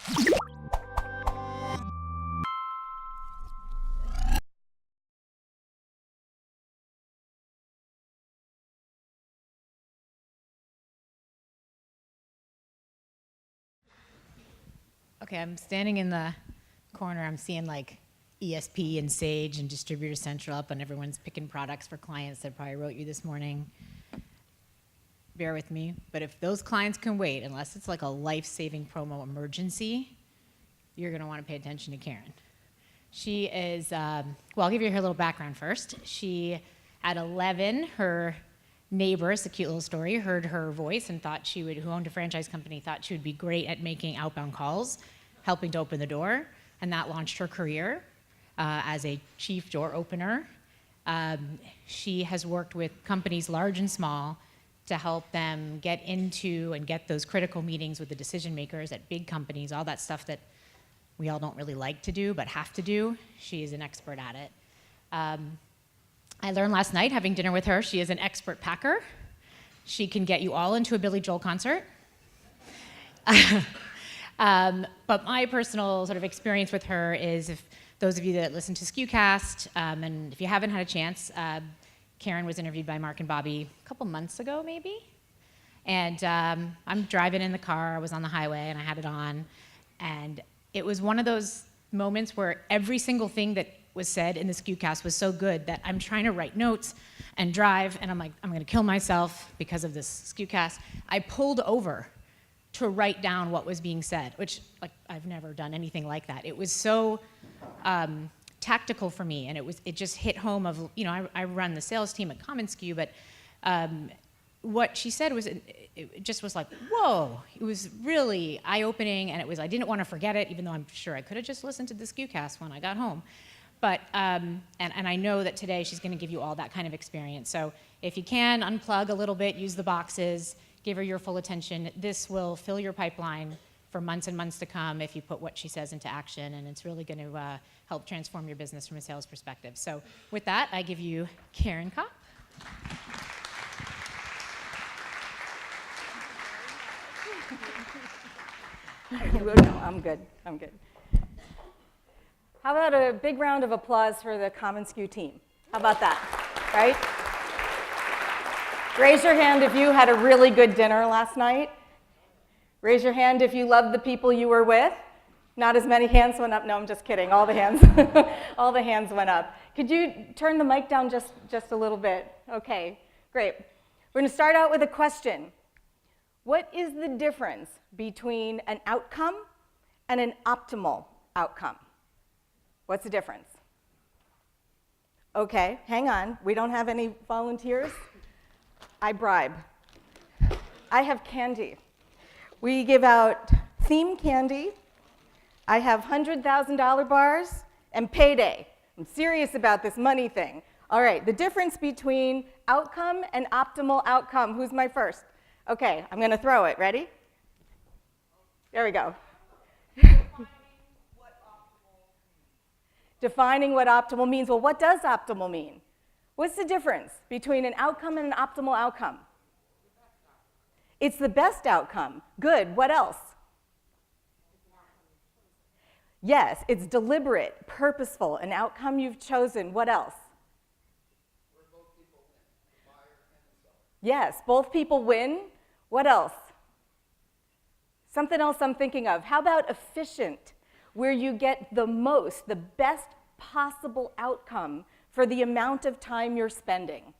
Okay, I'm standing in the corner. I'm seeing like ESP and Sage and Distributor Central up, and everyone's picking products for clients that probably wrote you this morning. Bear with me, but if those clients can wait, unless it's like a life-saving promo emergency, you're gonna wanna pay attention to Caryn. She is, well, I'll give you her little background first. She, at 11, her neighbor, it's a cute little story, heard her voice and thought she would, who owned a franchise company, thought she would be great at making outbound calls, helping to open the door, and that launched her career as a chief door opener. She has worked with companies large and small to help them get into and get those critical meetings with the decision makers at big companies, all that stuff that we all don't really like to do but have to do. She is an expert at it. I learned last night, having dinner with her, she is an expert packer. She can get you all into a Billy Joel concert. But my personal sort of experience with her is, if those of you that listen to SKUcast, and if you haven't had a chance, Caryn was interviewed by Mark and Bobby a couple months ago, maybe. And I'm driving in the car, I was on the highway, and I had it on. And it was one of those moments where every single thing that was said in the SKUcast was so good that I'm trying to write notes and drive, and I'm like, I'm gonna kill myself because of this SKUcast. I pulled over to write down what was being said, which, like, I've never done anything like that. It was so tactical for me, and it just hit home of, you know, I run the sales team at commonsku, but what she said was, it just was like, whoa, it was really eye-opening, and it was, I didn't want to forget it, even though I'm sure I could have just listened to the SKUcast when I got home. But, and I know that today she's gonna give you all that kind of experience. So if you can, unplug a little bit, use the boxes, give her your full attention. This will fill your pipeline for months and months to come if you put what she says into action, and it's really gonna help transform your business from a sales perspective. So with that, I give you Caryn Kopp. No, I'm good. How about a big round of applause for the commonsku team? How about that, right? Raise your hand if you had a really good dinner last night. Raise your hand if you loved the people you were with. Not as many hands went up. No, I'm just kidding. All the hands, all the hands went up. Could you turn the mic down just a little bit? Okay, great. We're going to start out with a question. What is the difference between an outcome and an optimal outcome? What's the difference? Okay, hang on. We don't have any volunteers? I bribe. I have candy. We give out theme candy. I have $100,000 bars and payday. I'm serious about this money thing. All right, the difference between outcome and optimal outcome. Who's my first? Okay, I'm gonna throw it. Ready? There we go. Defining what optimal means. Well, what does optimal mean? What's the difference between an outcome and an optimal outcome? It's the best outcome. Good. What else? Yes, it's deliberate, purposeful, an outcome you've chosen. What else? Where both people win, the buyer and the seller. Yes, both people win. What else? Something else I'm thinking of. How about efficient, where you get the most, the best possible outcome for the amount of time you're spending?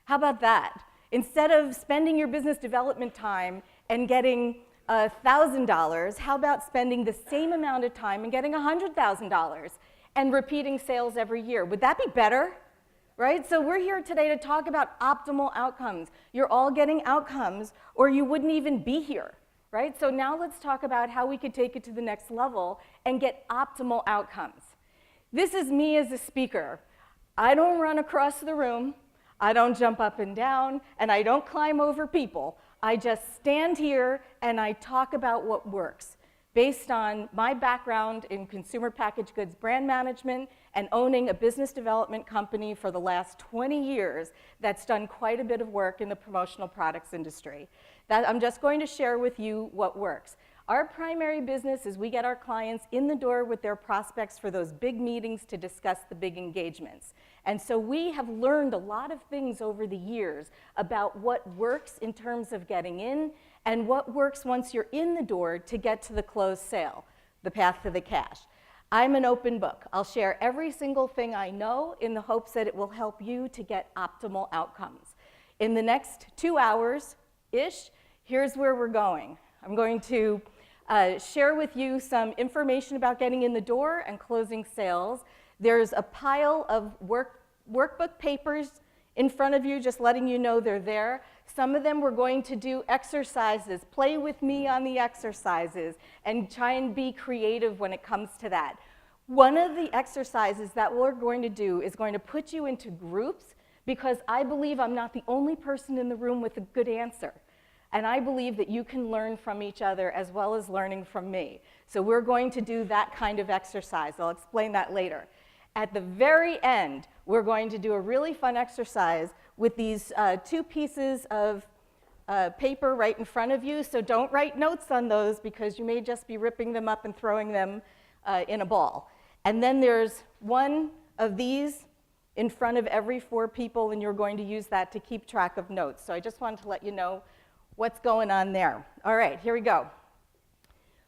How about that? Instead of spending your business development time and getting $1,000, how about spending the same amount of time and getting $100,000 and repeating sales every year? Would that be better? Right? So we're here today to talk about optimal outcomes. You're all getting outcomes, or you wouldn't even be here. Right? So now let's talk about how we could take it to the next level and get optimal outcomes. This is me as a speaker. I don't run across the room, I don't jump up and down, and I don't climb over people. I just stand here and I talk about what works based on my background in consumer packaged goods brand management and owning a business development company for the last 20 years that's done quite a bit of work in the promotional products industry. I'm just going to share with you what works. Our primary business is we get our clients in the door with their prospects for those big meetings to discuss the big engagements. And so we have learned a lot of things over the years about what works in terms of getting in and what works once you're in the door to get to the closed sale, the path to the cash. I'm an open book. I'll share every single thing I know in the hopes that it will help you to get optimal outcomes. In the next 2 hours-ish, here's where we're going. I'm going to share with you some information about getting in the door and closing sales. There's a pile of workbook papers in front of you, just letting you know they're there. Some of them we're going to do exercises. Play with me on the exercises and try and be creative when it comes to that. One of the exercises that we're going to do is going to put you into groups because I believe I'm not the only person in the room with a good answer. And I believe that you can learn from each other as well as learning from me. So we're going to do that kind of exercise. I'll explain that later. At the very end, we're going to do a really fun exercise with these 2 pieces of paper right in front of you. So don't write notes on those because you may just be ripping them up and throwing them in a ball. And then there's one of these in front of every 4 people, and you're going to use that to keep track of notes. So I just wanted to let you know what's going on there. All right, here we go.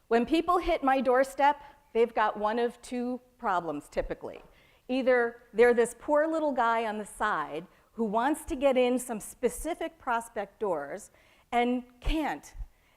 When people hit my doorstep, they've got one of 2 problems typically. Either they're this poor little guy on the side who wants to get in some specific prospect doors and can't.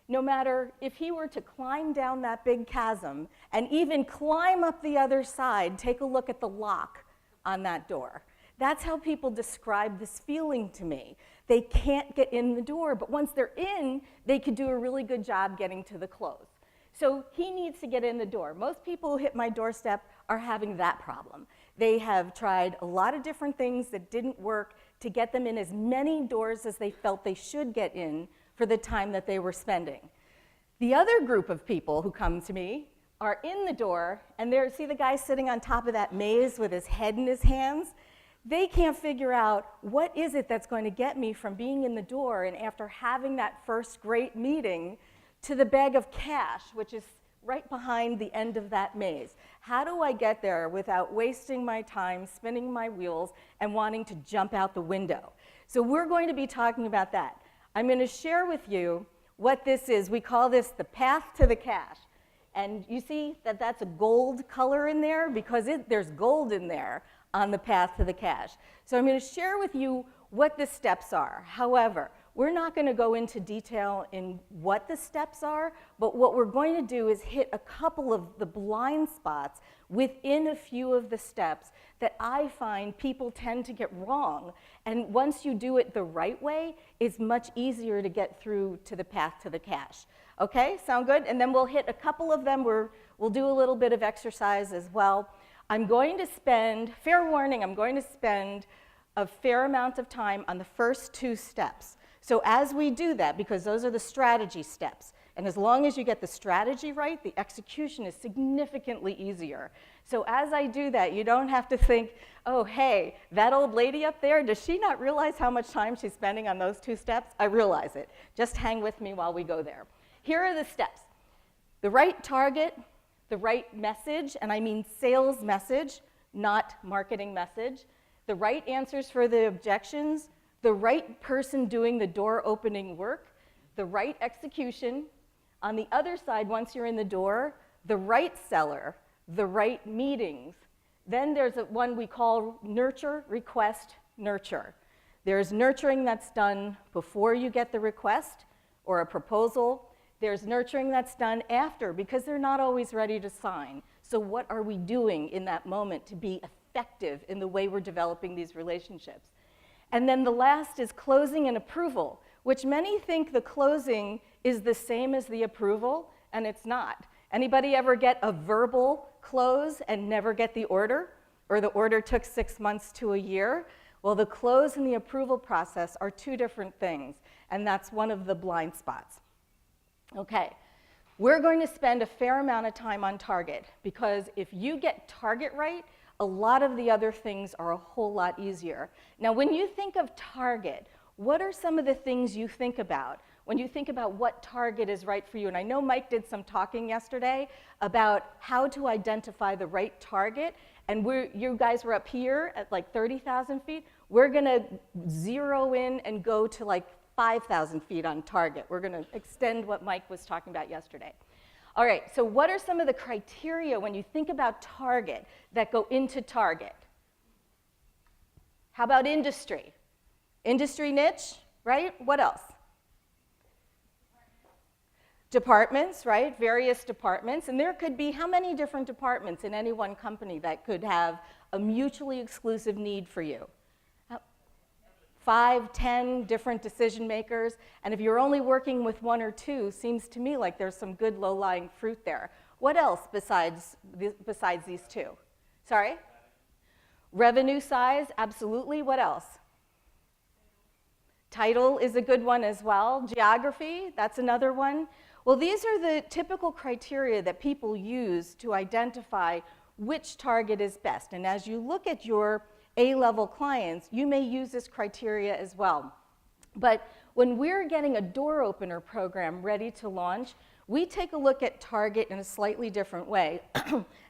No matter if he were to climb down that big chasm and even climb up the other side, take a look at the lock on that door. That's how people describe this feeling to me. They can't get in the door, but once they're in, they could do a really good job getting to the close. So he needs to get in the door. Most people who hit my doorstep are having that problem. They have tried a lot of different things that didn't work to get them in as many doors as they felt they should get in for the time that they were spending. The other group of people who come to me are in the door, and see the guy sitting on top of that maze with his head in his hands? They can't figure out what is it that's going to get me from being in the door and after having that first great meeting to the bag of cash, which is right behind the end of that maze. How do I get there without wasting my time, spinning my wheels, and wanting to jump out the window? So we're going to be talking about that. I'm going to share with you what this is. We call this the path to the cash. And you see that that's a gold color in there because there's gold in there on the path to the cash. So I'm going to share with you what the steps are. However, we're not going to go into detail in what the steps are, but what we're going to do is hit a couple of the blind spots within a few of the steps that I find people tend to get wrong. And once you do it the right way, it's much easier to get through to the path to the cash. Okay, sound good? And then we'll hit a couple of them where we'll do a little bit of exercise as well. I'm going to spend, fair warning, I'm going to spend a fair amount of time on the first 2 steps. So as we do that, because those are the strategy steps, and as long as you get the strategy right, the execution is significantly easier. So as I do that, you don't have to think, oh, hey, that old lady up there, does she not realize how much time she's spending on those 2 steps? I realize it. Just hang with me while we go there. Here are the steps. The right target, the right message, and I mean sales message, not marketing message. The right answers for the objections, the right person doing the door opening work, the right execution. On the other side, once you're in the door, the right seller, the right meetings. Then there's one we call nurture, request, nurture. There's nurturing that's done before you get the request or a proposal. There's nurturing that's done after because they're not always ready to sign. So what are we doing in that moment to be effective in the way we're developing these relationships? And then the last is closing and approval, which many think the closing is the same as the approval, and it's not. Anybody ever get a verbal close and never get the order? Or the order took 6 months to a year? Well, the close and the approval process are 2 different things, and that's one of the blind spots. Okay, we're going to spend a fair amount of time on target because if you get target right, a lot of the other things are a whole lot easier. Now, when you think of target, what are some of the things you think about? when you think about what target is right for you. And I know Mike did some talking yesterday about how to identify the right target. And you guys were up here at like 30,000 feet. We're going to zero in and go to like 5,000 feet on target. We're going to extend what Mike was talking about yesterday. All right, so what are some of the criteria when you think about target that go into target? How about industry? Industry niche, right? What else? Departments, right? Various departments. And there could be how many different departments in any one company that could have a mutually exclusive need for you? 5, 10 different decision makers. And if you're only working with 1 or 2, seems to me like there's some good low-lying fruit there. What else besides these 2? Sorry? Revenue size, absolutely. What else? Title is a good one as well. Geography, that's another one. Well, these are the typical criteria that people use to identify which target is best. And as you look at your A-level clients, you may use this criteria as well. But when we're getting a door opener program ready to launch, we take a look at target in a slightly different way.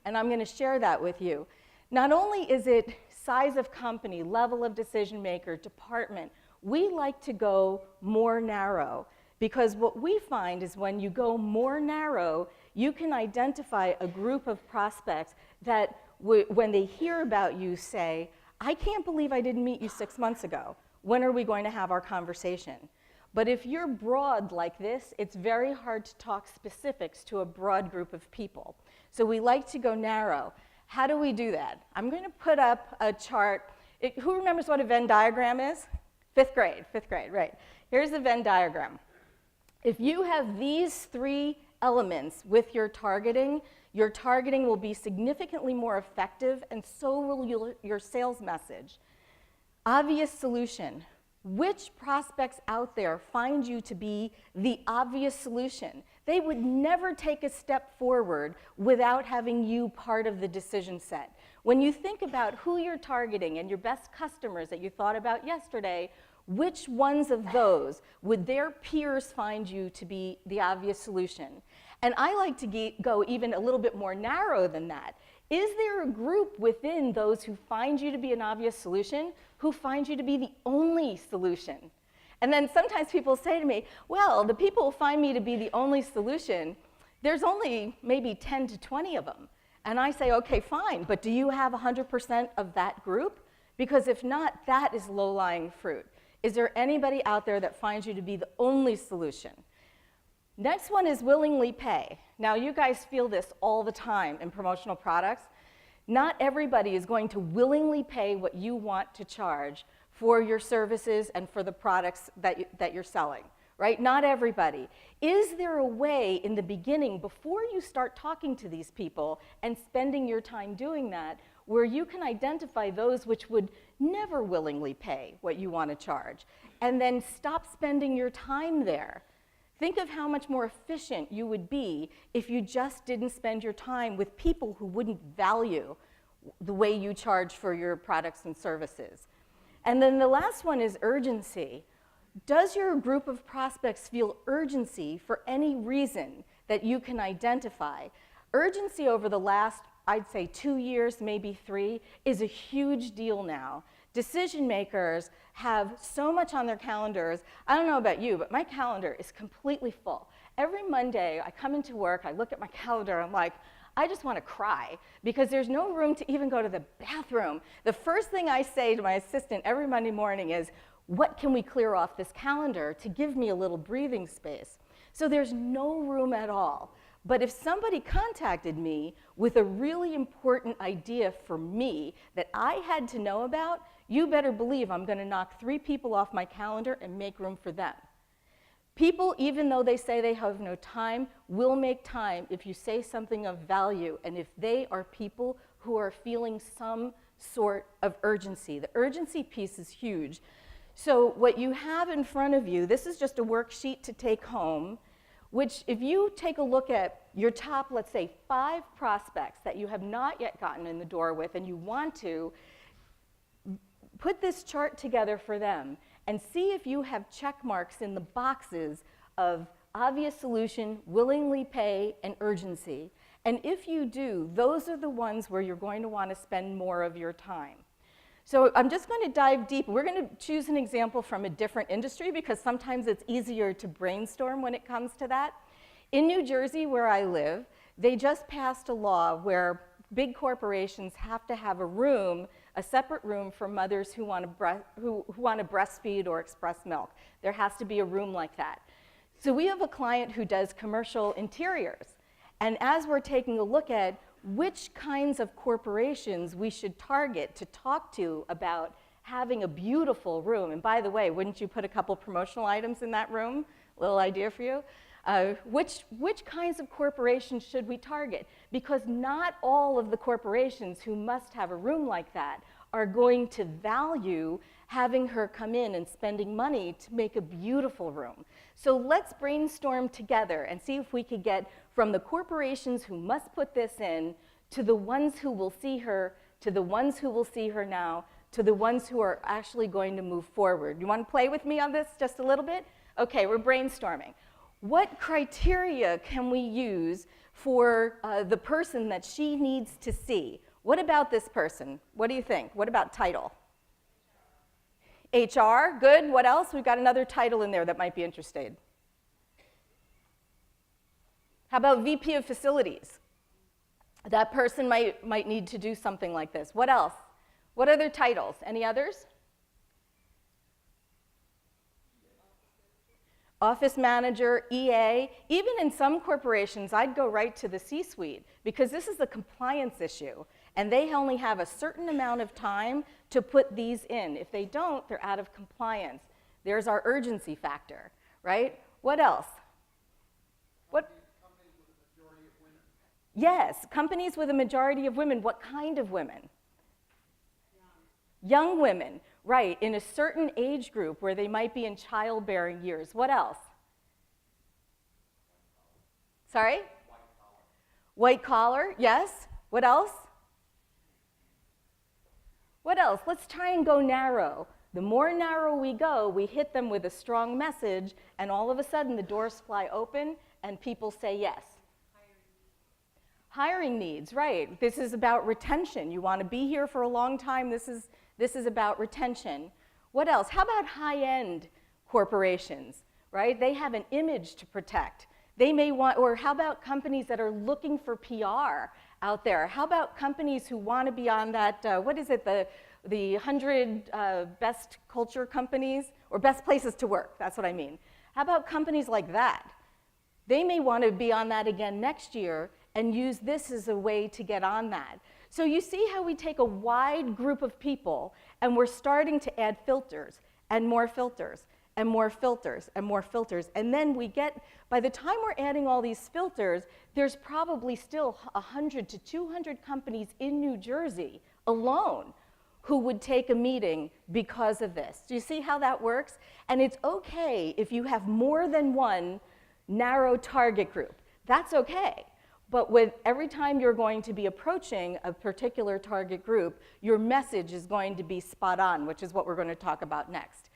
And I'm going to share that with you. Not only is it size of company, level of decision maker, department, we like to go more narrow. Because what we find is when you go more narrow, you can identify a group of prospects that when they hear about you say, I can't believe I didn't meet you 6 months ago. When are we going to have our conversation? But if you're broad like this, it's very hard to talk specifics to a broad group of people. So we like to go narrow. How do we do that? I'm going to put up a chart. Who remembers what a Venn diagram is? Fifth grade, right. Here's a Venn diagram. If you have these 3 elements with your targeting will be significantly more effective, and so will your sales message. Obvious solution. Which prospects out there find you to be the obvious solution? They would never take a step forward without having you part of the decision set. When you think about who you're targeting and your best customers that you thought about yesterday, which ones of those would their peers find you to be the obvious solution? And I like to go even a little bit more narrow than that. Is there a group within those who find you to be an obvious solution who find you to be the only solution? And then sometimes people say to me, well, the people who find me to be the only solution, there's only maybe 10 to 20 of them. And I say, okay, fine, but do you have 100% of that group? Because if not, that is low-lying fruit. Is there anybody out there that finds you to be the only solution? Next one is willingly pay. Now, you guys feel this all the time in promotional products. Not everybody is going to willingly pay what you want to charge for your services and for the products that you're selling, right? Not everybody. Is there a way in the beginning, before you start talking to these people and spending your time doing that, where you can identify those which would never willingly pay what you want to charge, and then stop spending your time there? Think of how much more efficient you would be if you just didn't spend your time with people who wouldn't value the way you charge for your products and services. And then the last one is urgency. Does your group of prospects feel urgency for any reason that you can identify? Urgency over the last, I'd say 2 years, maybe 3, is a huge deal now. Decision makers have so much on their calendars. I don't know about you, but my calendar is completely full. Every Monday, I come into work, I look at my calendar, I'm like, I just want to cry because there's no room to even go to the bathroom. The first thing I say to my assistant every Monday morning is, what can we clear off this calendar to give me a little breathing space? So there's no room at all. But if somebody contacted me with a really important idea for me that I had to know about, you better believe I'm going to knock 3 people off my calendar and make room for them. People, even though they say they have no time, will make time if you say something of value and if they are people who are feeling some sort of urgency. The urgency piece is huge. So what you have in front of you, this is just a worksheet to take home, which if you take a look at your top, let's say, 5 prospects that you have not yet gotten in the door with and you want to, put this chart together for them and see if you have check marks in the boxes of obvious solution, willingly pay, and urgency. And if you do, those are the ones where you're going to want to spend more of your time. So I'm just going to dive deep. We're going to choose an example from a different industry because sometimes it's easier to brainstorm when it comes to that. In New Jersey, where I live, they just passed a law where big corporations have to have a separate room for mothers who want to breastfeed or express milk. There has to be a room like that. So we have a client who does commercial interiors. And as we're taking a look at which kinds of corporations we should target to talk to about having a beautiful room, and by the way, wouldn't you put a couple promotional items in that room? Little idea for you. Which kinds of corporations should we target? Because not all of the corporations who must have a room like that are going to value having her come in and spending money to make a beautiful room. So let's brainstorm together and see if we could get from the corporations who must put this in to the ones who will see her, to the ones who will see her now, to the ones who are actually going to move forward. You want to play with me on this just a little bit? Okay, we're brainstorming. What criteria can we use for the person that she needs to see? What about this person? What do you think? What about title? HR, good. What else? We've got another title in there that might be interested. How about VP of Facilities? That person might need to do something like this. What else? What other titles? Any others? Office manager, EA. Even in some corporations, I'd go right to the C-suite because this is a compliance issue. And they only have a certain amount of time to put these in. If they don't, they're out of compliance. There's our urgency factor, right? What else? What? Companies with a majority of women. Yes, companies with a majority of women. What kind of women? Young women, right, in a certain age group where they might be in childbearing years. What else? Sorry? White collar, yes. What else? What else? Let's try and go narrow. The more narrow we go, we hit them with a strong message, and all of a sudden the doors fly open and people say yes. Hiring needs, right. This is about retention. You want to be here for a long time. This is about retention. What else? How about high-end corporations, right? They have an image to protect. They may want, or how about companies that are looking for PR out there? How about companies who want to be on that, what is it, the 100 best culture companies, or best places to work, that's what I mean. How about companies like that? They may want to be on that again next year and use this as a way to get on that. So you see how we take a wide group of people and we're starting to add filters and more filters and more filters and more filters. And then we get, by the time we're adding all these filters, there's probably still 100 to 200 companies in New Jersey alone who would take a meeting because of this. Do you see how that works? And it's okay if you have more than one narrow target group. That's okay. But with every time you're going to be approaching a particular target group, your message is going to be spot on, which is what we're going to talk about next.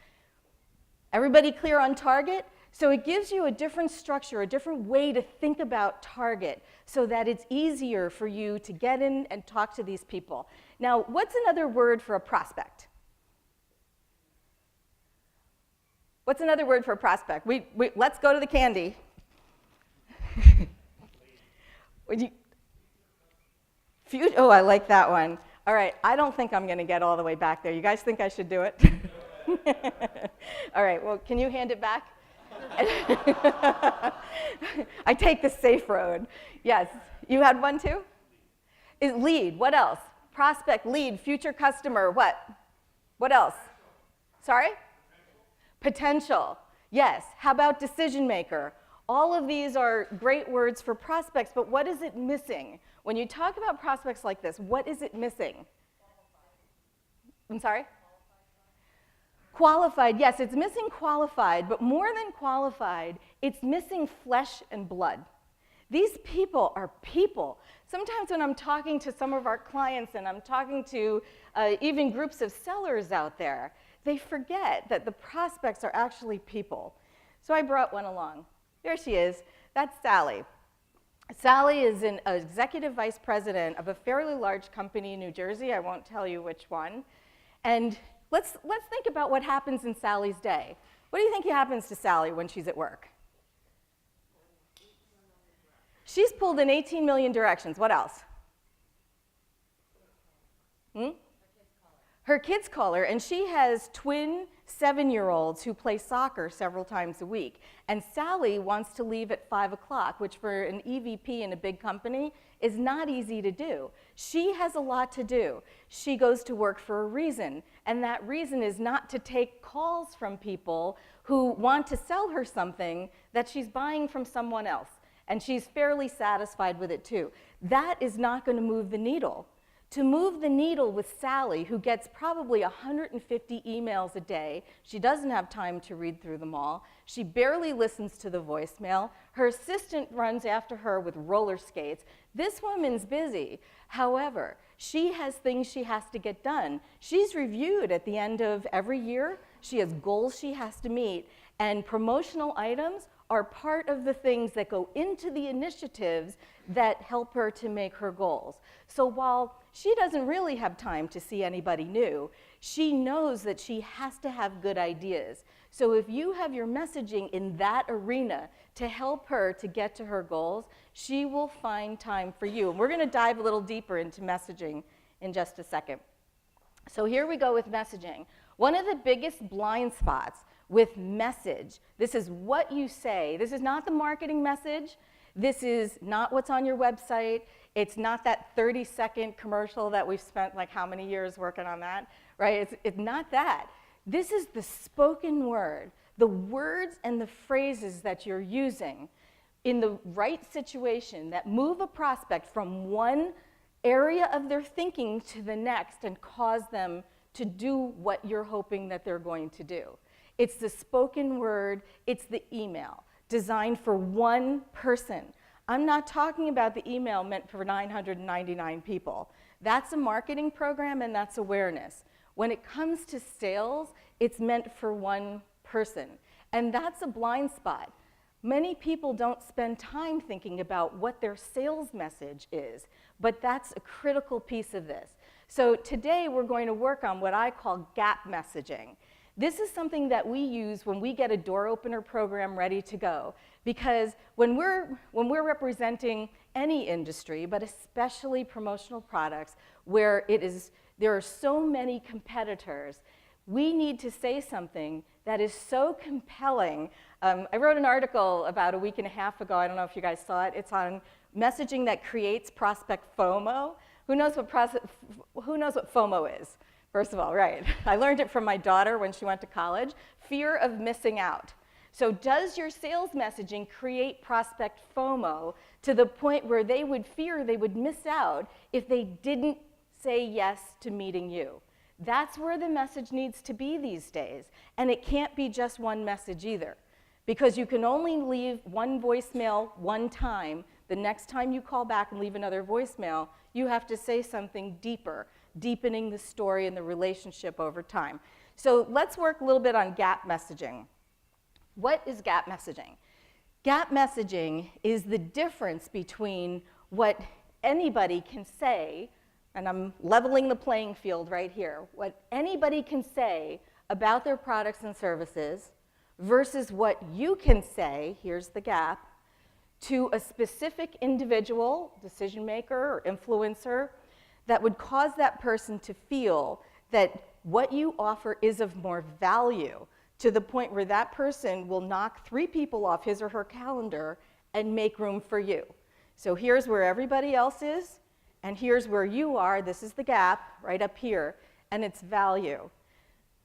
Everybody clear on target? So it gives you a different structure, a different way to think about target so that it's easier for you to get in and talk to these people. Now, what's another word for a prospect? What's another word for a prospect? Let's go to the candy. Oh, I like that one. All right, I don't think I'm going to get all the way back there. You guys think I should do it? All right, well, can you hand it back? I take the safe road. Yes, you had one too? Is lead, what else? Prospect, lead, future customer, what? What else? Sorry? Potential. Yes, how about decision maker? All of these are great words for prospects, but what is it missing? When you talk about prospects like this, what is it missing? I'm sorry? Qualified, yes, it's missing qualified, but more than qualified, it's missing flesh and blood. These people are people. Sometimes when I'm talking to some of our clients and I'm talking to even groups of sellers out there, they forget that the prospects are actually people. So I brought one along. There she is. That's Sally. Sally is an executive vice president of a fairly large company in New Jersey. I won't tell you which one. And let's think about what happens in Sally's day. What do you think happens to Sally when she's at work? She's pulled in 18 million directions. What else? Her kids call her, and she has twin 7-year-olds who play soccer several times a week. And Sally wants to leave at 5 o'clock, which for an EVP in a big company is not easy to do. She has a lot to do. She goes to work for a reason, and that reason is not to take calls from people who want to sell her something that she's buying from someone else. And she's fairly satisfied with it too. That is not going to move the needle. To move the needle with Sally, who gets probably 150 emails a day, she doesn't have time to read through them all, she barely listens to the voicemail, her assistant runs after her with roller skates. This woman's busy. However, she has things she has to get done. She's reviewed at the end of every year. She has goals she has to meet, and promotional items are part of the things that go into the initiatives that help her to make her goals. So while she doesn't really have time to see anybody new, she knows that she has to have good ideas. So if you have your messaging in that arena to help her to get to her goals, she will find time for you. And we're going to dive a little deeper into messaging in just a second. So here we go with messaging. One of the biggest blind spots with message, this is what you say. This is not the marketing message. This is not what's on your website. It's not that 30-second commercial that we've spent like how many years working on that, right? It's not that. This is the spoken word, the words and the phrases that you're using in the right situation that move a prospect from one area of their thinking to the next and cause them to do what you're hoping that they're going to do. It's the spoken word, it's the email, designed for one person. I'm not talking about the email meant for 999 people. That's a marketing program and that's awareness. When it comes to sales, it's meant for one person. And that's a blind spot. Many people don't spend time thinking about what their sales message is, but that's a critical piece of this. So today we're going to work on what I call gap messaging. This is something that we use when we get a door opener program ready to go. Because when we're representing any industry, but especially promotional products, where there are so many competitors, we need to say something that is so compelling. I wrote an article about a week and a half ago, I don't know if you guys saw it, it's on messaging that creates prospect FOMO. Who knows what FOMO is? First of all, right. I learned it from my daughter when she went to college. Fear of missing out. So does your sales messaging create prospect FOMO to the point where they would fear they would miss out if they didn't say yes to meeting you? That's where the message needs to be these days. And it can't be just one message either. Because you can only leave one voicemail one time. The next time you call back and leave another voicemail, you have to say something deeper, deepening the story and the relationship over time. So let's work a little bit on gap messaging. What is gap messaging? Gap messaging is the difference between what anybody can say, and I'm leveling the playing field right here, what anybody can say about their products and services versus what you can say, here's the gap, to a specific individual, decision maker or influencer, that would cause that person to feel that what you offer is of more value to the point where that person will knock 3 people off his or her calendar and make room for you. So here's where everybody else is, and here's where you are. This is the gap right up here, and it's value.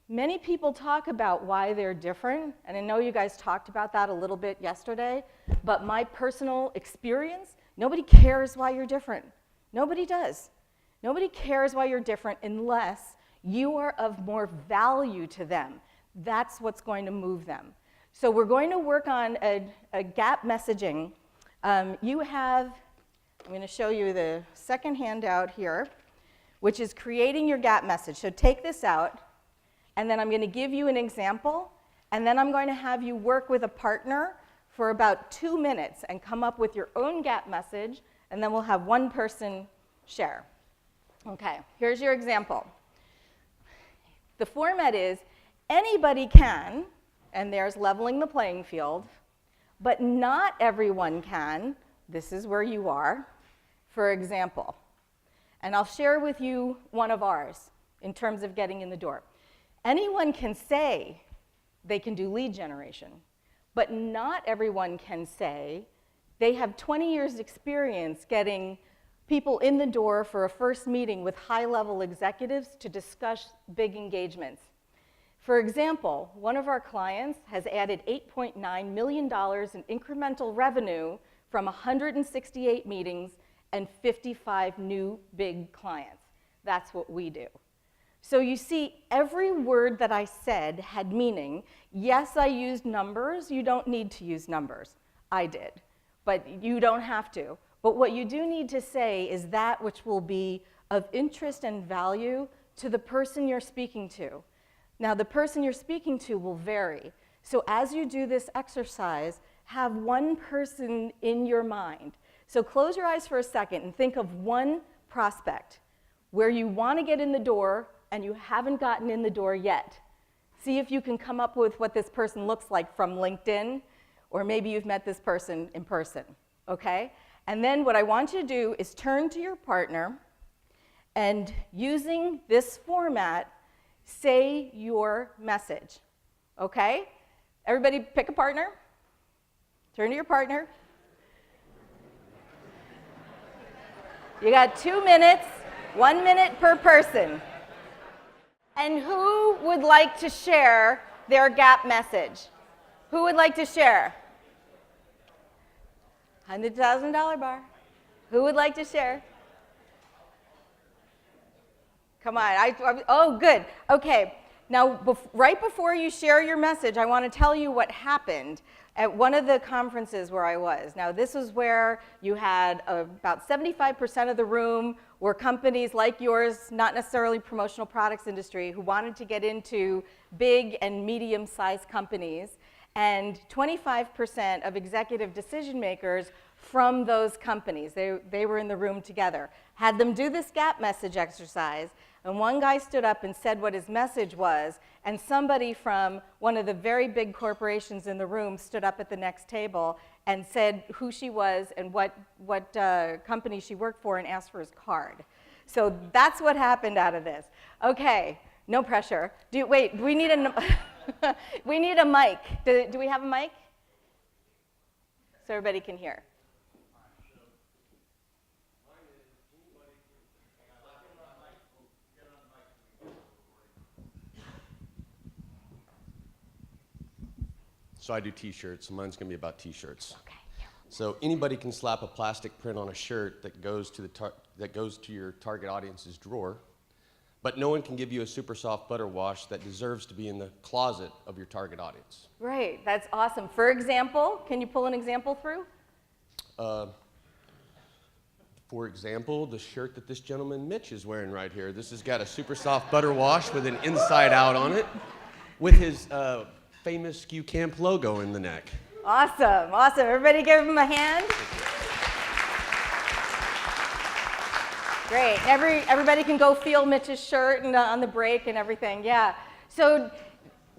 Many people talk about why they're different, and I know you guys talked about that a little bit yesterday, but my personal experience, nobody cares why you're different. Nobody does. Nobody cares why you're different unless you are of more value to them. That's what's going to move them. So we're going to work on a gap messaging. I'm going to show you the second handout here, which is creating your gap message. So take this out, and then I'm going to give you an example, And then I'm going to have you work with a partner for about 2 minutes and come up with your own gap message, and then we'll have one person share. Okay, here's your example. The format is anybody can, and there's leveling the playing field, but not everyone can. This is where you are, for example. And I'll share with you one of ours in terms of getting in the door. Anyone can say they can do lead generation, but not everyone can say they have 20 years experience getting people in the door for a first meeting with high-level executives to discuss big engagements. For example, one of our clients has added $8.9 million in incremental revenue from 168 meetings and 55 new big clients. That's what we do. So you see, every word that I said had meaning. Yes, I used numbers. You don't need to use numbers. I did, but you don't have to. But what you do need to say is that which will be of interest and value to the person you're speaking to. Now, the person you're speaking to will vary. So as you do this exercise, have one person in your mind. So close your eyes for a second and think of one prospect where you want to get in the door and you haven't gotten in the door yet. See if you can come up with what this person looks like from LinkedIn, or maybe you've met this person in person, okay? And then what I want you to do is turn to your partner and using this format, say your message, okay? Everybody pick a partner. Turn to your partner. You got 2 minutes, 1 minute per person. And who would like to share their gap message? Who would like to share? $100,000 bar. Who would like to share? Come on. Oh, good. Okay. Now, right before you share your message, I want to tell you what happened at one of the conferences where I was. Now, this was where you had about 75% of the room were companies like yours, not necessarily promotional products industry, who wanted to get into big and medium-sized companies, and 25% of executive decision makers from those companies. They were in the room together. Had them do this gap message exercise, and one guy stood up and said what his message was, and somebody from one of the very big corporations in the room stood up at the next table and said who she was and what company she worked for and asked for his card. So that's what happened out of this. Okay, no pressure. Wait, we need we need a mic. Do we have a mic? So everybody can hear. So I do t-shirts, so mine's gonna be about t-shirts. Okay. So anybody can slap a plastic print on a shirt that goes to your target audience's drawer, but no one can give you a super soft butter wash that deserves to be in the closet of your target audience. Right, that's awesome. For example, can you pull an example through? For example, the shirt that this gentleman Mitch is wearing right here. This has got a super soft butter wash with an inside out on it, with his famous skucamp logo in the neck. Awesome, awesome. Everybody give him a hand. Great. Everybody can go feel Mitch's shirt and on the break and everything. Yeah. So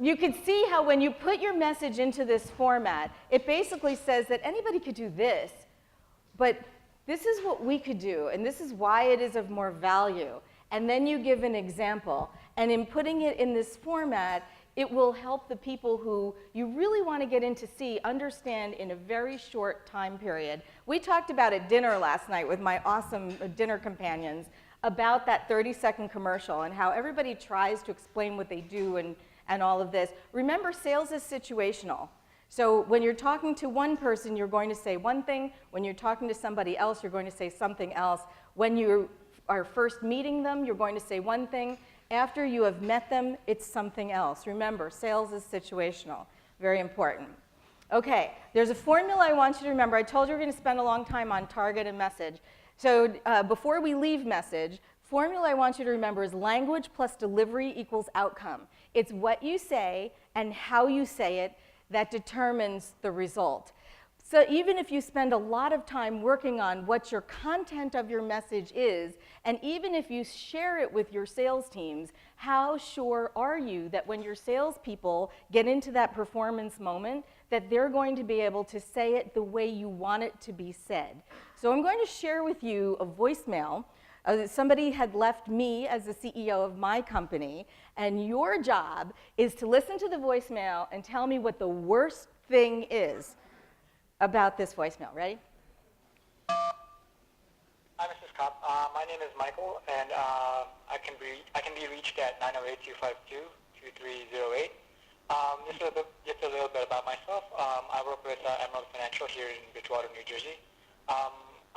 you can see how when you put your message into this format, it basically says that anybody could do this, but this is what we could do, and this is why it is of more value. And then you give an example. And in putting it in this format, it will help the people who you really want to get in to see understand in a very short time period. We talked about at dinner last night with my awesome dinner companions about that 30-second commercial and how everybody tries to explain what they do and all of this. Remember, sales is situational. So when you're talking to one person, you're going to say one thing. When you're talking to somebody else, you're going to say something else. When you are first meeting them, you're going to say one thing. After you have met them, it's something else. Remember, sales is situational. Very important. Okay, there's a formula I want you to remember. I told you we're going to spend a long time on target and message. So before we leave message, formula I want you to remember is language plus delivery equals outcome. It's what you say and how you say it that determines the result. So even if you spend a lot of time working on what your content of your message is, and even if you share it with your sales teams, how sure are you that when your salespeople get into that performance moment, that they're going to be able to say it the way you want it to be said? So I'm going to share with you a voicemail. Somebody had left me as the CEO of my company, and your job is to listen to the voicemail and tell me what the worst thing is about this voicemail. Ready? Hi, Mrs. Kopp. My name is Michael, and I can be reached at 908-252-2308. Just a little bit about myself. I work with Emerald Financial here in Bridgewater, New Jersey.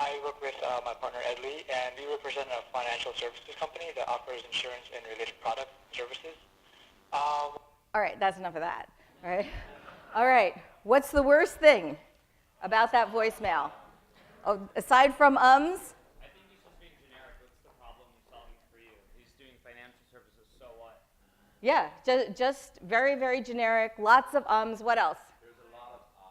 I work with my partner Ed Lee, and we represent a financial services company that offers insurance and related product services. All right, that's enough of that. All right. All right. What's the worst thing about that voicemail? Oh, aside from ums? I think he's just being generic. What's the problem he's solving for you? He's doing financial services, so what? Yeah, just very, very generic, lots of ums. What else? There's a lot of I.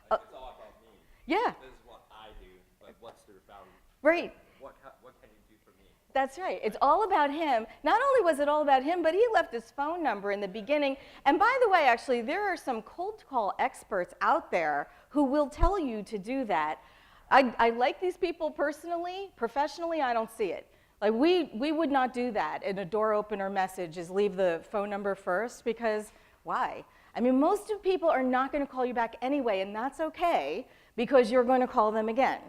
Like, it's all about me. Yeah. This is what I do, but what's the value? Right. What can you do for me? That's right. It's all about him. Not only was it all about him, but he left his phone number in the beginning. And by the way, actually, there are some cold call experts out there who will tell you to do that. I like these people personally. Professionally, I don't see it. Like, we would not do that in a door opener message, is leave the phone number first, because why? I mean, most of people are not going to call you back anyway, and that's okay, because you're going to call them again,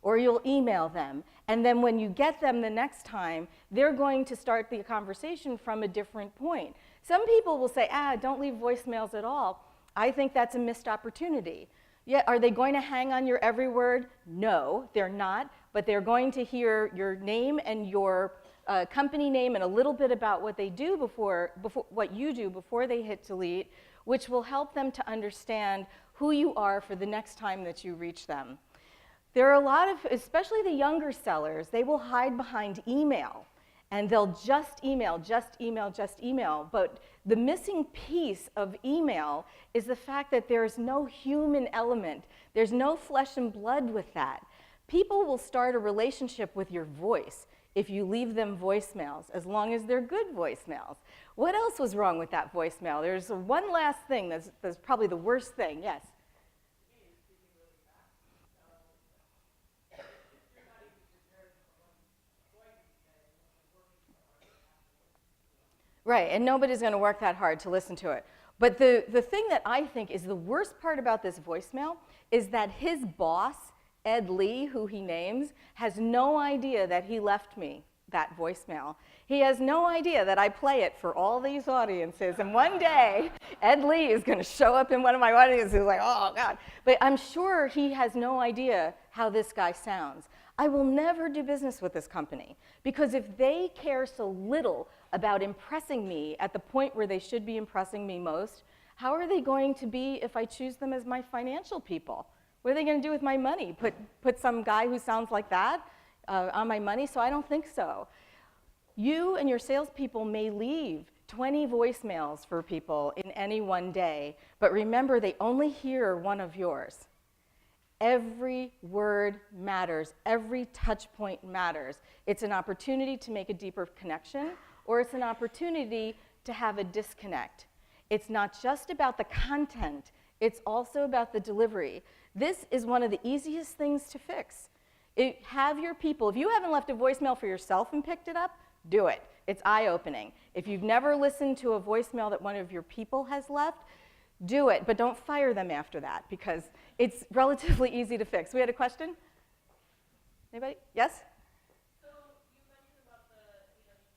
or you'll email them. And then when you get them the next time, they're going to start the conversation from a different point. Some people will say, don't leave voicemails at all. I think that's a missed opportunity. Yeah, are they going to hang on your every word? No, they're not, but they're going to hear your name and your company name and a little bit about what they do before what you do before they hit delete, which will help them to understand who you are for the next time that you reach them. There are a lot of, especially the younger sellers, they will hide behind email, and they'll just email, just email, just email. But the missing piece of email is the fact that there's no human element. There's no flesh and blood with that. People will start a relationship with your voice if you leave them voicemails, as long as they're good voicemails. What else was wrong with that voicemail? There's one last thing that's probably the worst thing. Yes? Right, and nobody's going to work that hard to listen to it. But the thing that I think is the worst part about this voicemail is that his boss, Ed Lee, who he names, has no idea that he left me that voicemail. He has no idea that I play it for all these audiences, and one day, Ed Lee is going to show up in one of my audiences like, oh, God. But I'm sure he has no idea how this guy sounds. I will never do business with this company, because if they care so little about impressing me at the point where they should be impressing me most, how are they going to be if I choose them as my financial people? What are they going to do with my money? Put some guy who sounds like that on my money? So I don't think so. You and your salespeople may leave 20 voicemails for people in any one day, but remember, they only hear one of yours. Every word matters. Every touch point matters. It's an opportunity to make a deeper connection, or it's an opportunity to have a disconnect. It's not just about the content. It's also about the delivery. This is one of the easiest things to fix. Have your people, if you haven't left a voicemail for yourself and picked it up, do it. It's eye-opening. If you've never listened to a voicemail that one of your people has left, do it, but don't fire them after that, because it's relatively easy to fix. We had a question? Anybody? Yes? So you mentioned about the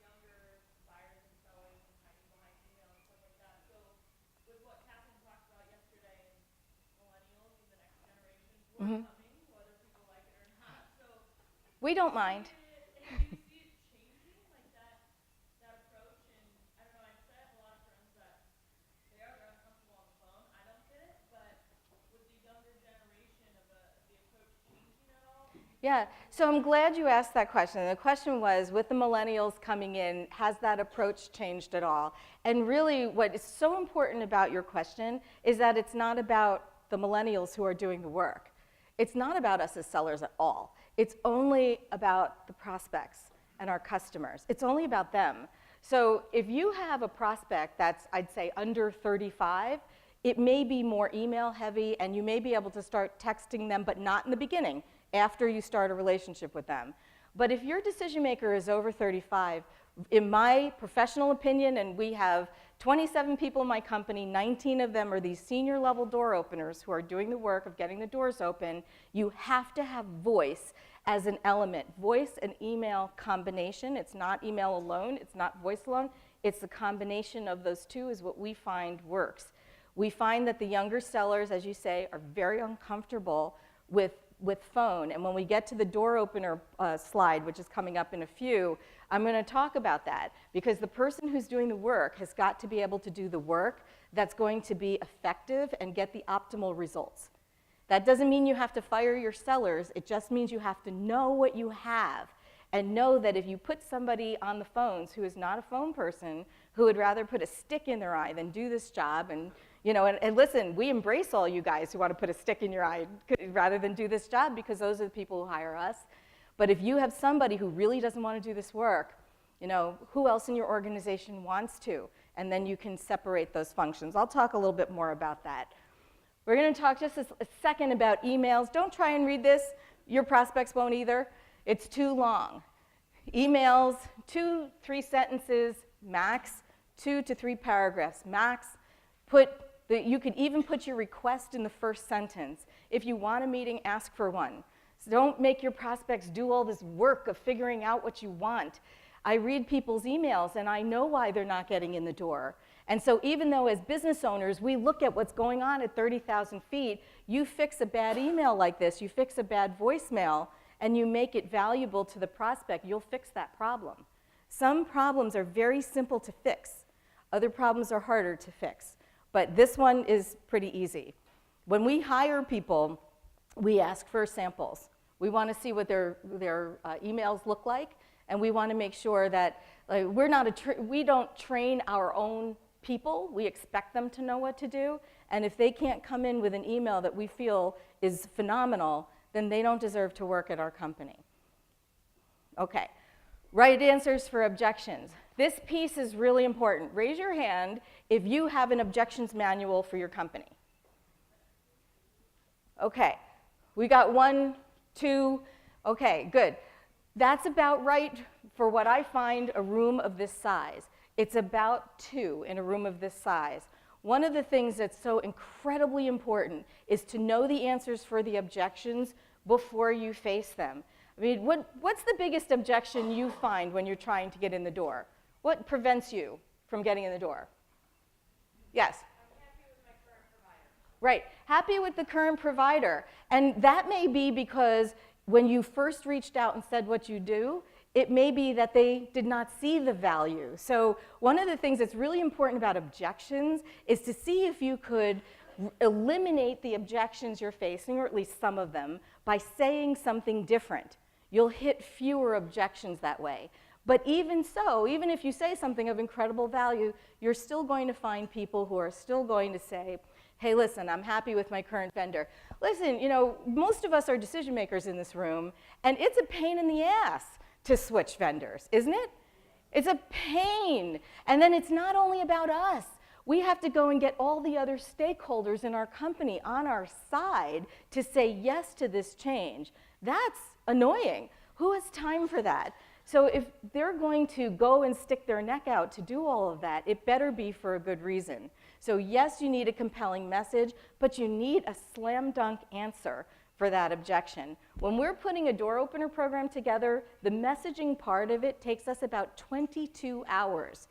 younger buyers and sellers and hiding behind email and stuff like that. So with what Catherine talked about yesterday, millennials and the next generation who are coming, whether people like it or not. So We don't mind. do you see it changing, like that approach? And I don't know, I just have a lot of friends that they are very uncomfortable on the phone. I don't get it, but with the younger generation of the approach changing at all, do you Yeah, so I'm glad you asked that question. The question was, with the millennials coming in, has that approach changed at all? And really, what is so important about your question is that it's not about the millennials who are doing the work. It's not about us as sellers at all. It's only about the prospects and our customers. It's only about them. So if you have a prospect that's, I'd say, under 35, it may be more email heavy, and you may be able to start texting them, but not in the beginning, after you start a relationship with them. But if your decision maker is over 35, in my professional opinion, and we have 27 people in my company, 19 of them are these senior level door openers who are doing the work of getting the doors open, you have to have voice as an element. Voice and email combination. It's not email alone, it's not voice alone, it's the combination of those two is what we find works. We find that the younger sellers, as you say, are very uncomfortable with phone. And when we get to the door opener slide, which is coming up in a few, I'm going to talk about that, because the person who's doing the work has got to be able to do the work that's going to be effective and get the optimal results. That doesn't mean you have to fire your sellers. It just means you have to know what you have and know that if you put somebody on the phones who is not a phone person, who would rather put a stick in their eye than do this job, and you know, and listen, we embrace all you guys who want to put a stick in your eye rather than do this job, because those are the people who hire us. But if you have somebody who really doesn't want to do this work, you know, who else in your organization wants to? And then you can separate those functions. I'll talk a little bit more about that. We're going to talk just a second about emails. Don't try and read this. Your prospects won't either. It's too long. Emails, 2-3 sentences max, 2 to 3 paragraphs max. You could even put your request in the first sentence. If you want a meeting, ask for one. So don't make your prospects do all this work of figuring out what you want. I read people's emails, and I know why they're not getting in the door. And so even though as business owners, we look at what's going on at 30,000 feet, you fix a bad email like this, you fix a bad voicemail, and you make it valuable to the prospect, you'll fix that problem. Some problems are very simple to fix. Other problems are harder to fix. But this one is pretty easy. When we hire people, we ask for samples. We want to see what their emails look like, and we want to make sure that we don't train our own people. We expect them to know what to do, and if they can't come in with an email that we feel is phenomenal, then they don't deserve to work at our company. Okay, right answers for objections. This piece is really important. Raise your hand if you have an objections manual for your company. Okay, we got 1, 2, okay, good. That's about right for what I find a room of this size. It's about 2 in a room of this size. One of the things that's so incredibly important is to know the answers for the objections before you face them. I mean, what's the biggest objection you find when you're trying to get in the door? What prevents you from getting in the door? Yes? I'm happy with my current provider. Right, happy with the current provider. And that may be because when you first reached out and said what you do, it may be that they did not see the value. So one of the things that's really important about objections is to see if you could eliminate the objections you're facing, or at least some of them, by saying something different. You'll hit fewer objections that way. But even so, even if you say something of incredible value, you're still going to find people who are still going to say, hey, listen, I'm happy with my current vendor. Listen, you know, most of us are decision makers in this room, and it's a pain in the ass to switch vendors, isn't it? It's a pain. And then it's not only about us. We have to go and get all the other stakeholders in our company on our side to say yes to this change. That's annoying. Who has time for that? So if they're going to go and stick their neck out to do all of that, it better be for a good reason. So yes, you need a compelling message, but you need a slam dunk answer for that objection. When we're putting a door opener program together, the messaging part of it takes us about 22 hours.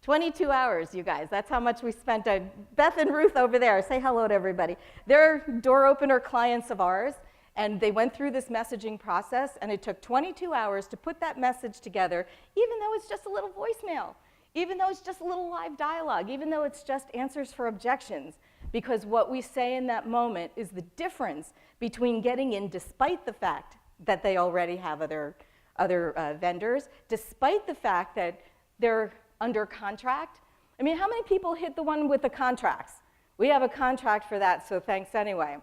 22 hours, you guys. That's how much we spent. Beth and Ruth over there, say hello to everybody. They're door opener clients of ours. And they went through this messaging process, and it took 22 hours to put that message together, even though it's just a little voicemail, even though it's just a little live dialogue, even though it's just answers for objections. Because what we say in that moment is the difference between getting in despite the fact that they already have other vendors, despite the fact that they're under contract. I mean, how many people hit the one with the contracts? We have a contract for that, so thanks anyway.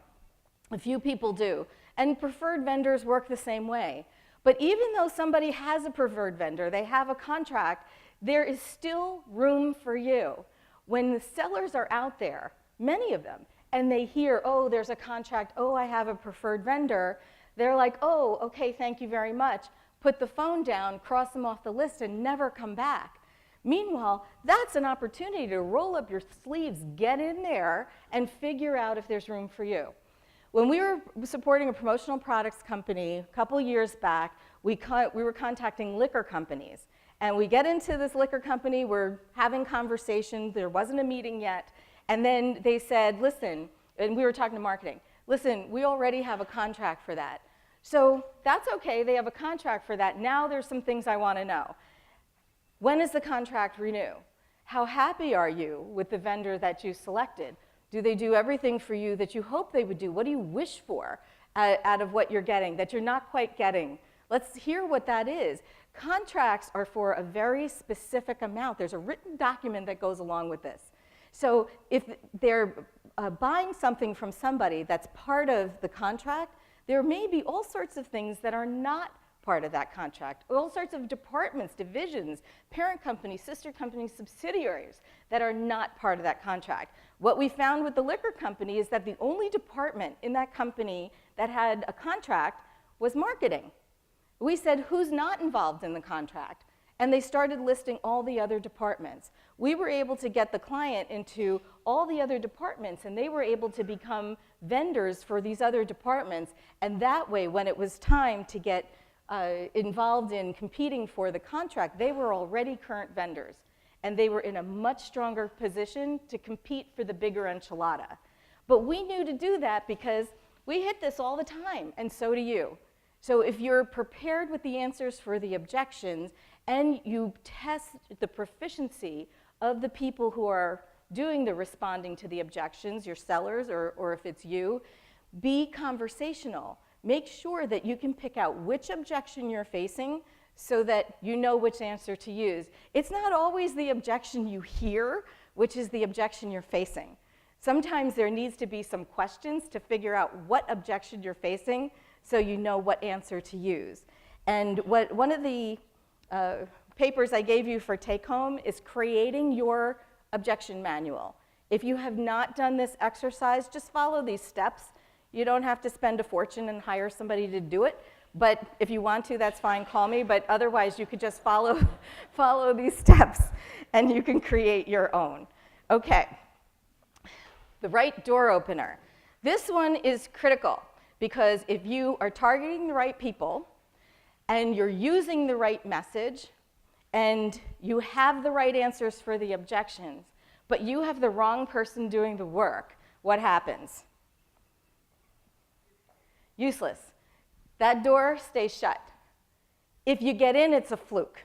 A few people do. And preferred vendors work the same way. But even though somebody has a preferred vendor, they have a contract, there is still room for you. When the sellers are out there, many of them, and they hear, oh, there's a contract, oh, I have a preferred vendor, they're like, oh, okay, thank you very much. Put the phone down, cross them off the list, and never come back. Meanwhile, that's an opportunity to roll up your sleeves, get in there, and figure out if there's room for you. When we were supporting a promotional products company a couple years back, we were contacting liquor companies. And we get into this liquor company, we're having conversations, there wasn't a meeting yet, and then they said, listen, and we were talking to marketing, listen, we already have a contract for that. So that's okay, they have a contract for that. Now there's some things I want to know. When is the contract renew? How happy are you with the vendor that you selected? Do they do everything for you that you hope they would do? What do you wish for out of what you're getting that you're not quite getting? Let's hear what that is. Contracts are for a very specific amount. There's a written document that goes along with this. So if they're buying something from somebody that's part of the contract, there may be all sorts of things that are not part of that contract, all sorts of departments, divisions, parent companies, sister companies, subsidiaries that are not part of that contract. What we found with the liquor company is that the only department in that company that had a contract was marketing. We said, who's not involved in the contract? And they started listing all the other departments. We were able to get the client into all the other departments, and they were able to become vendors for these other departments. And that way, when it was time to get involved in competing for the contract, they were already current vendors. And they were in a much stronger position to compete for the bigger enchilada. But we knew to do that because we hit this all the time, and so do you. So if you're prepared with the answers for the objections and you test the proficiency of the people who are doing the responding to the objections, your sellers or if it's you, be conversational. Make sure that you can pick out which objection you're facing so that you know which answer to use. It's not always the objection you hear, which is the objection you're facing. Sometimes there needs to be some questions to figure out what objection you're facing so you know what answer to use. And one of the papers I gave you for take home is creating your objection manual. If you have not done this exercise, just follow these steps. You don't have to spend a fortune and hire somebody to do it, but if you want to, that's fine, call me, but otherwise you could just follow these steps and you can create your own. Okay, the right door opener. This one is critical because if you are targeting the right people and you're using the right message and you have the right answers for the objections, but you have the wrong person doing the work, what happens? Useless. That door stays shut. If you get in, it's a fluke.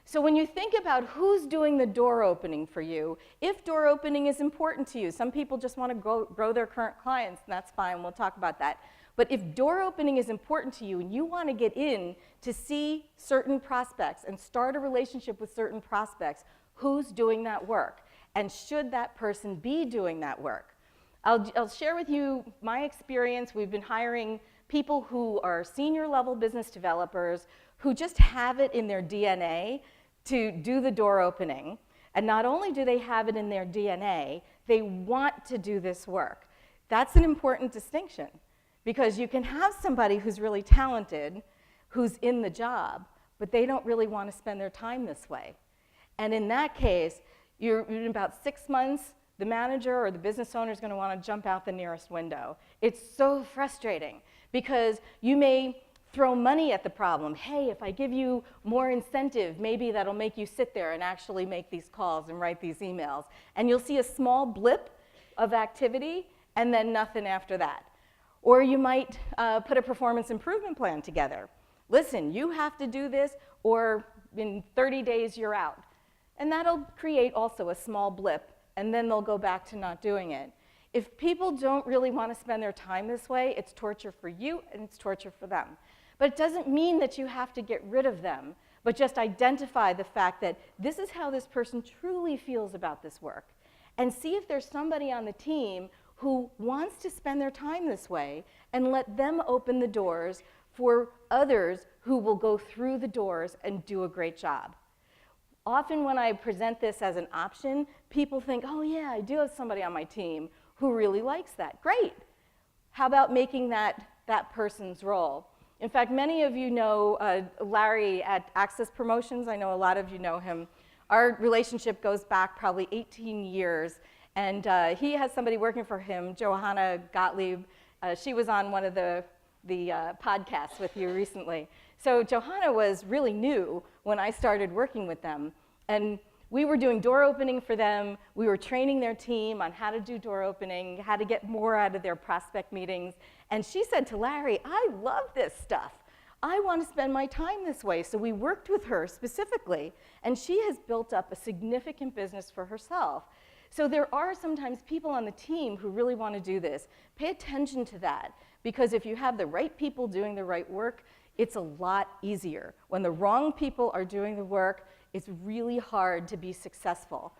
So when you think about who's doing the door opening for you, if door opening is important to you, some people just want to grow their current clients, and that's fine, we'll talk about that. But if door opening is important to you and you want to get in to see certain prospects and start a relationship with certain prospects, who's doing that work? And should that person be doing that work? I'll share with you my experience. We've been hiring people who are senior level business developers who just have it in their DNA to do the door opening. And not only do they have it in their DNA, they want to do this work. That's an important distinction because you can have somebody who's really talented, who's in the job, but they don't really want to spend their time this way. And in that case, in about 6 months, the manager or the business owner is going to want to jump out the nearest window. It's so frustrating because you may throw money at the problem. Hey, if I give you more incentive, maybe that'll make you sit there and actually make these calls and write these emails. And you'll see a small blip of activity and then nothing after that. Or you might put a performance improvement plan together. Listen, you have to do this or in 30 days you're out. And that'll create also a small blip and then they'll go back to not doing it. If people don't really want to spend their time this way, it's torture for you and it's torture for them. But it doesn't mean that you have to get rid of them, but just identify the fact that this is how this person truly feels about this work. And see if there's somebody on the team who wants to spend their time this way, and let them open the doors for others who will go through the doors and do a great job. Often when I present this as an option, people think, oh yeah, I do have somebody on my team who really likes that. Great. How about making that person's role? In fact, many of you know Larry at Access Promotions. I know a lot of you know him. Our relationship goes back probably 18 years, and he has somebody working for him, Johanna Gottlieb. She was on one of the podcasts with you recently. So Johanna was really new when I started working with them, and we were doing door opening for them. We were training their team on how to do door opening, how to get more out of their prospect meetings. And she said to Larry, I love this stuff. I want to spend my time this way. So we worked with her specifically, and she has built up a significant business for herself. So there are sometimes people on the team who really want to do this. Pay attention to that, because if you have the right people doing the right work, it's a lot easier. When the wrong people are doing the work, it's really hard to be successful.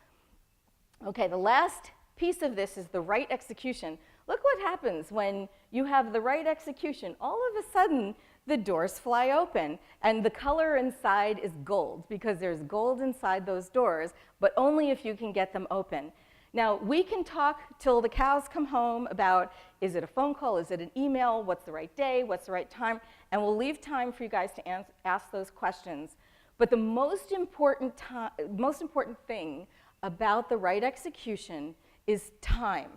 Okay, the last piece of this is the right execution. Look what happens when you have the right execution. All of a sudden, the doors fly open, and the color inside is gold, because there's gold inside those doors, but only if you can get them open. Now, we can talk till the cows come home about, is it a phone call, is it an email, what's the right day, what's the right time, and we'll leave time for you guys to ask those questions. But the most important thing about the right execution is time.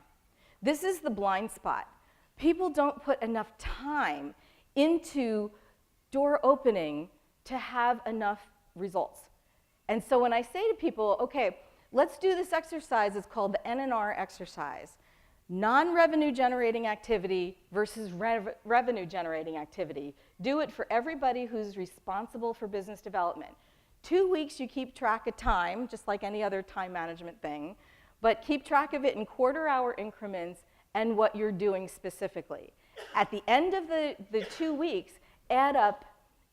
This is the blind spot. People don't put enough time into door opening to have enough results. And so when I say to people, okay, let's do this exercise, it's called the N&R exercise. Non-revenue generating activity versus revenue generating activity. Do it for everybody who's responsible for business development. 2 weeks you keep track of time, just like any other time management thing, but keep track of it in quarter-hour increments and what you're doing specifically. At the end of the 2 weeks, add up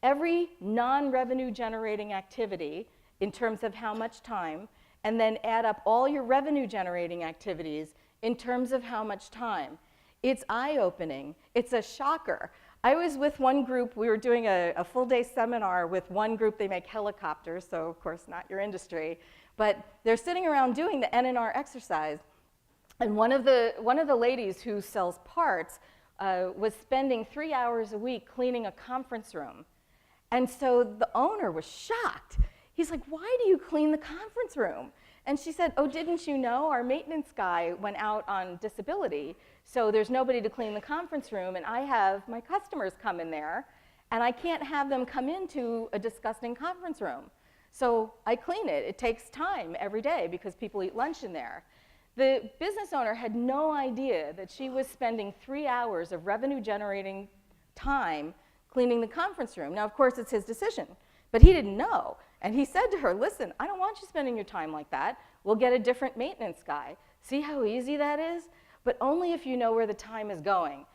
every non-revenue generating activity in terms of how much time, and then add up all your revenue generating activities in terms of how much time. It's eye-opening. It's a shocker. I was with one group, we were doing a full-day seminar with one group. They make helicopters, so of course not your industry, but they're sitting around doing the N&R exercise, and one of the ladies who sells parts was spending 3 hours a week cleaning a conference room. And so the owner was shocked. He's like, why do you clean the conference room? And she said, oh, didn't you know our maintenance guy went out on disability, so there's nobody to clean the conference room, and I have my customers come in there, and I can't have them come into a disgusting conference room. So I clean it. It takes time every day because people eat lunch in there. The business owner had no idea that she was spending 3 hours of revenue generating time cleaning the conference room. Now, of course, it's his decision, but he didn't know. And he said to her, listen, I don't want you spending your time like that. We'll get a different maintenance guy. See how easy that is? But only if you know where the time is going.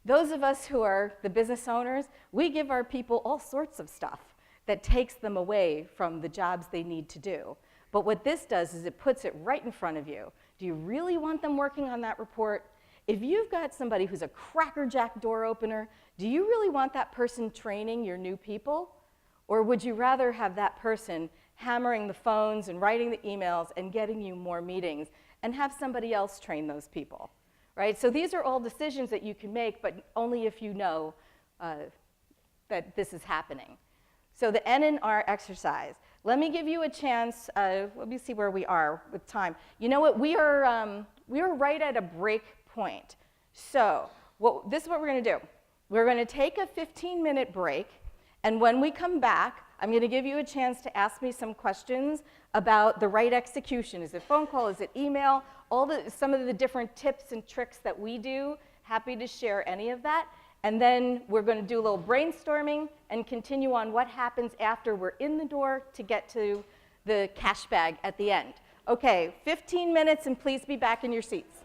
Those of us who are the business owners, we give our people all sorts of stuff that takes them away from the jobs they need to do. But what this does is it puts it right in front of you. Do you really want them working on that report? If you've got somebody who's a crackerjack door opener, do you really want that person training your new people? Or would you rather have that person hammering the phones and writing the emails and getting you more meetings and have somebody else train those people, right? So these are all decisions that you can make, but only if you know that this is happening. So the N&R exercise. Let me give you a chance. Let me see where we are with time. You know what? We are right at a break point. So this is what we're going to do. We're going to take a 15-minute break. And when we come back, I'm going to give you a chance to ask me some questions about the right execution. Is it phone call? Is it email? Some of the different tips and tricks that we do. Happy to share any of that. And then we're going to do a little brainstorming and continue on what happens after we're in the door to get to the cash bag at the end. Okay, 15 minutes, and please be back in your seats.